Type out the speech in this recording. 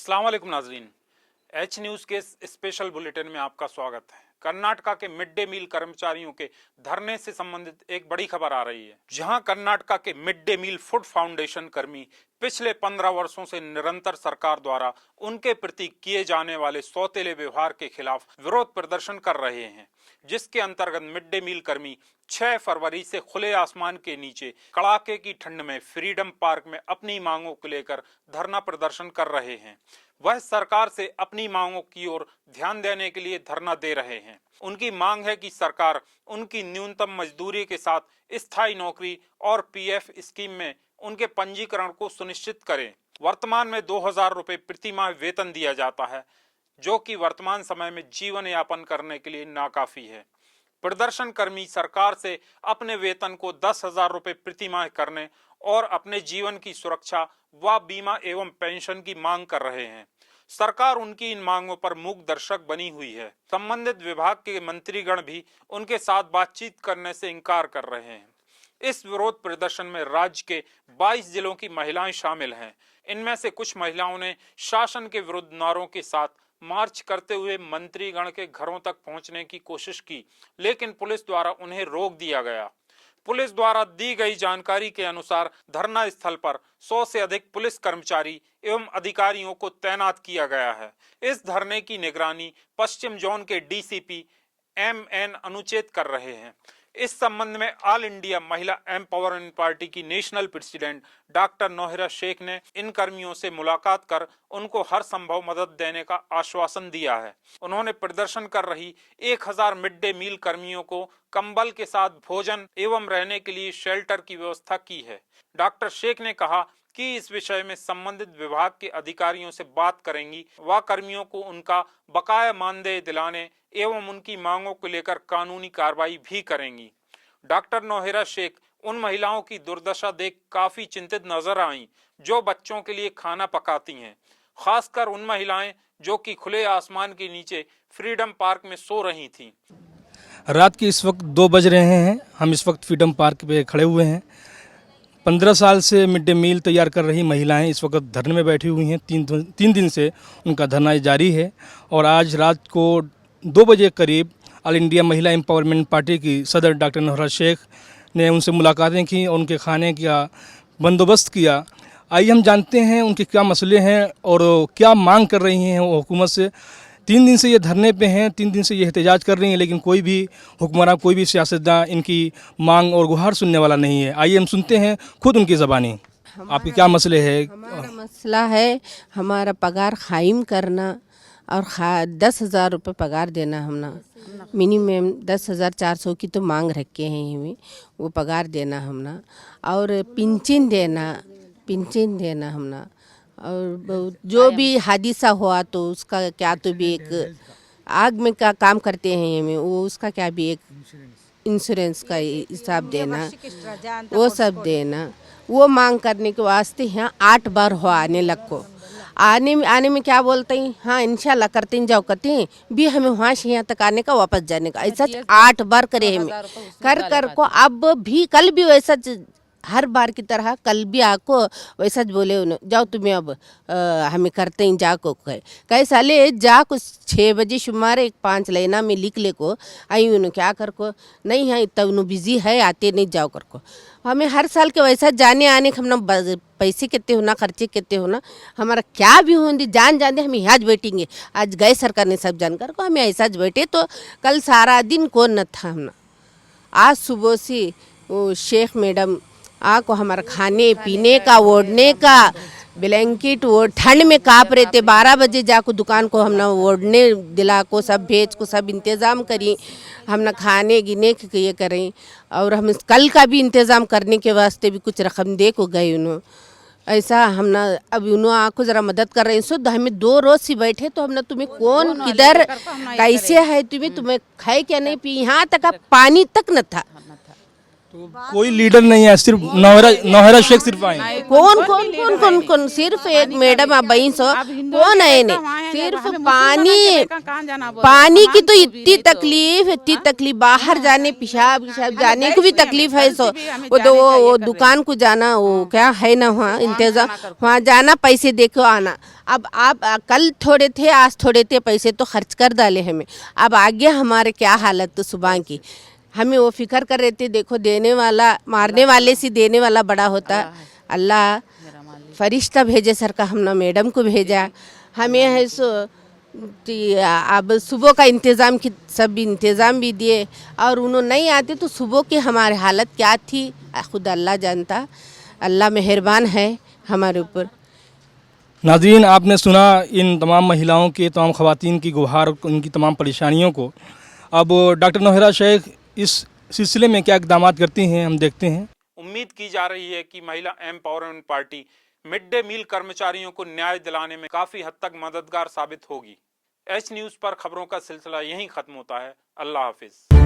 अस्सलाम वालेकुम नाजरीन, एच न्यूज़ के स्पेशल बुलेटिन में आपका स्वागत है। कर्नाटका के मिड डे मील कर्मचारियों के धरने से संबंधित एक बड़ी खबर आ रही है, जहां कर्नाटका के mid day meal food foundation कर्मी पिछले 15 वर्षों से निरंतर सरकार द्वारा उनके प्रति किए जाने वाले सौतेले व्यवहार के खिलाफ विरोध प्रदर्शन कर रहे हैं, जिसके अंतर्गत मिड डे मील कर्मी 6 फरवरी से खुले आसमान के नीचे कड़ाके की ठंड में फ्रीडम पार्क में अपनी मांगों को लेकर धरना प्रदर्शन कर रहे हैं। वह सरकार से अपनी मांगों की ओर ध्यान देने के लिए धरना दे रहे हैं। उनकी मांग है कि सरकार उनकी न्यूनतम मजदूरी के साथ स्थायी नौकरी और पीएफ स्कीम में उनके पंजीकरण को सुनिश्चित करे। वर्तमान में 2000 रुपए प्रति माह वेतन दिया जाता है, जो कि वर्तमान समय में जीवन यापन करने के लिए नाकाफी है। प्रदर्शन कर्मी सरकार से अपने वेतन को 10,000 रुपए प्रति माह करने और अपने जीवन की सुरक्षा व बीमा एवं पेंशन की मांग कर रहे हैं। सरकार उनकी इन मांगों पर मूक दर्शक बनी हुई है। संबंधित विभाग के मंत्रीगण भी उनके साथ बातचीत करने से इनकार कर रहे हैं। इस विरोध प्रदर्शन में राज्य के 22 जिलों की महिलाएं शामिल हैं। इनमें से कुछ महिलाओं ने शासन के विरुद्ध नारों के साथ मार्च करते हुए मंत्रीगण के घरों तक पहुंचने की कोशिश की, लेकिन पुलिस द्वारा उन्हें रोक दिया गया। पुलिस द्वारा दी गई जानकारी के अनुसार धरना स्थल पर 100 से अधिक पुलिस कर्मचारी एवं अधिकारियों को तैनात किया गया है। इस धरने की निगरानी पश्चिम जोन के डीसीपी MN अनुचेत कर रहे हैं। इस संबंध में all India Mahila empowerment party की national president doctor Nohira Shaikh ने इन कर्मियों से मुलाकात कर उनको हर संभव मदद देने का आश्वासन दिया है। उन्होंने प्रदर्शन कर रही 1000 मिड डे मील कर्मियों को कंबल के साथ भोजन एवं रहने के लिए शेल्टर की व्यवस्था की है। डॉक्टर शेख ने कहा कि इस विषय में संबंधित विभाग के अधिकारियों से बात करेंगी व कर्मियों को उनका बकाया मानदेय दिलाने एवं उनकी मांगों को लेकर कानूनी कार्रवाई भी करेंगी। डॉक्टर नोहिरा शेख उन महिलाओं की दुर्दशा देख काफी चिंतित नजर आईं, जो बच्चों के लिए खाना पकाती हैं, खासकर उन महिलाएं जो कि खुले आसमान के नीचे फ्रीडम पार्क में सो रही थीं। रात के इस वक्त 2 बज रहे हैं। हम इस वक्त फ्रीडम पार्क पे खड़े हुए हैं। 15 साल से मिड डे मील तैयार कर रही महिलाएं इस वक्त धरने में बैठी हुई हैं। 3 दिन से उनका धरना जारी है और आज रात को 2 बजे करीब all India Mahila empowerment party की सदर डॉक्टर नोहिरा शेख ने उनसे मुलाकातें की और उनके खाने का बंदोबस्त किया। आइए हम जानते हैं उनके क्या मसले हैं और क्या मांग कर रही हैं वो हुकूमत से। 3 दिन से ये धरने पे हैं, 3 दिन से ये एहतजाज कर रही हैं, लेकिन कोई भी हुक्मरान, कोई भी सियासतदान इनकी मांग और गुहार सुनने वाला नहीं है। आइए हम सुनते हैं खुद उनकी ज़बानी। आपके क्या मसले है? हमारा मसला है हमारा पगार कायम करना और 10,000 रुपये पगार देना। हमना मिनिमम 10,400 की तो मांग रखे हैं हमें, वो पगार देना हमना, और पेंशन देना हमना, और जो भी हादसा हुआ तो उसका क्या तो भी एक आग में का काम करते हैं हमें, वो उसका क्या भी एक इंश्योरेंस का हिसाब देना, वो सब देना। वो मांग करने के वास्ते यहाँ 8 बार हो आने लग को आने में क्या बोलते हैं, हाँ इंशाल्लाह करते हैं, जाओ करते हैं भी, हमें वहाँ से यहाँ तक आने का वापस जाने का, ऐसा 8 बार करे हमें कर को। अब भी कल भी वैसा हर बार की तरह कल भी आको वैसा बोले उन्हें, जाओ तुम्हें अब हमें करते हैं जाको कैसा ले जाको 6 बजे शुमार 5 लेना में लिख ले को आई उन्हें क्या कर को नहीं है, तब उन्हें बिजी है आते नहीं जाओ कर को। हमें हर साल के वैसा जाने आने का हम पैसे कितने होना, खर्चे कितने होना, हमारा क्या भी होंगी जान दे, हम यहाँ बैठेंगे। आज गए सरकार ने सब जानकर को हमें ऐसा बैठे, तो कल सारा दिन कौन न था हमने। आज सुबह से वो शेख मैडम आको हमारा खाने पीने का ओढ़ने का ब्लैंकेट वो ठंड में काँप रहे थे। 12 बजे जाको दुकान को हमने ओढ़ने दिला को सब भेज को सब इंतज़ाम करी, हमने खाने गिने के ये करें, और हम कल का भी इंतज़ाम करने के वास्ते भी कुछ रकम दे को गए उन्होंने। ऐसा हमने अब उन्होंने आको ज़रा मदद कर रहे हैं। शुद्ध हमें 2 रोज़ से बैठे, तो हमने तुम्हें कौन किधर कैसे है, तुम्हें खाए क्या नहीं पी, यहाँ तक पानी तक न था। तो कोई लीडर नहीं है, सिर्फ नौहरा शेख सिर्फ आए हैं। कौन कौन कौन कौन कौन सिर्फ एक मैडम अब बहन सो कौन है ने सिर्फ पानी की तो इतनी तकलीफ बाहर जाने पेशाब जाने को भी तकलीफ है। सो वो दुकान को जाना वो क्या है ना वहाँ इंतजाम, वहाँ जाना पैसे देखो आना। अब आप कल थोड़े थे आज थोड़े थे, पैसे तो खर्च कर डाले हमें, अब आगे हमारे क्या हालत तो सुबह की हमें वो फिक्र कर रहे थे। देखो देने वाला मारने वाले से देने वाला बड़ा होता। अल्लाह फरिश्ता भेजे सर का, हमने मैडम को भेजा हमें है सो अब सुबह का इंतज़ाम की सब इंतज़ाम भी दिए और उन्होंने नहीं आते तो सुबह की हमारी हालत क्या थी खुद अल्लाह जानता। अल्लाह मेहरबान है हमारे ऊपर। नाज़रीन, आपने सुना इन तमाम महिलाओं के, तमाम ख़वातीन की गुहार, उनकी तमाम परेशानियों को। अब डॉक्टर नौहरा शेख इस सिलसिले में क्या इक़दाम करती हैं, हम देखते हैं। उम्मीद की जा रही है कि Mahila empowerment party mid day meal कर्मचारियों को न्याय दिलाने में काफी हद तक मददगार साबित होगी। एच न्यूज़ पर खबरों का सिलसिला यहीं खत्म होता है। अल्लाह हाफिज।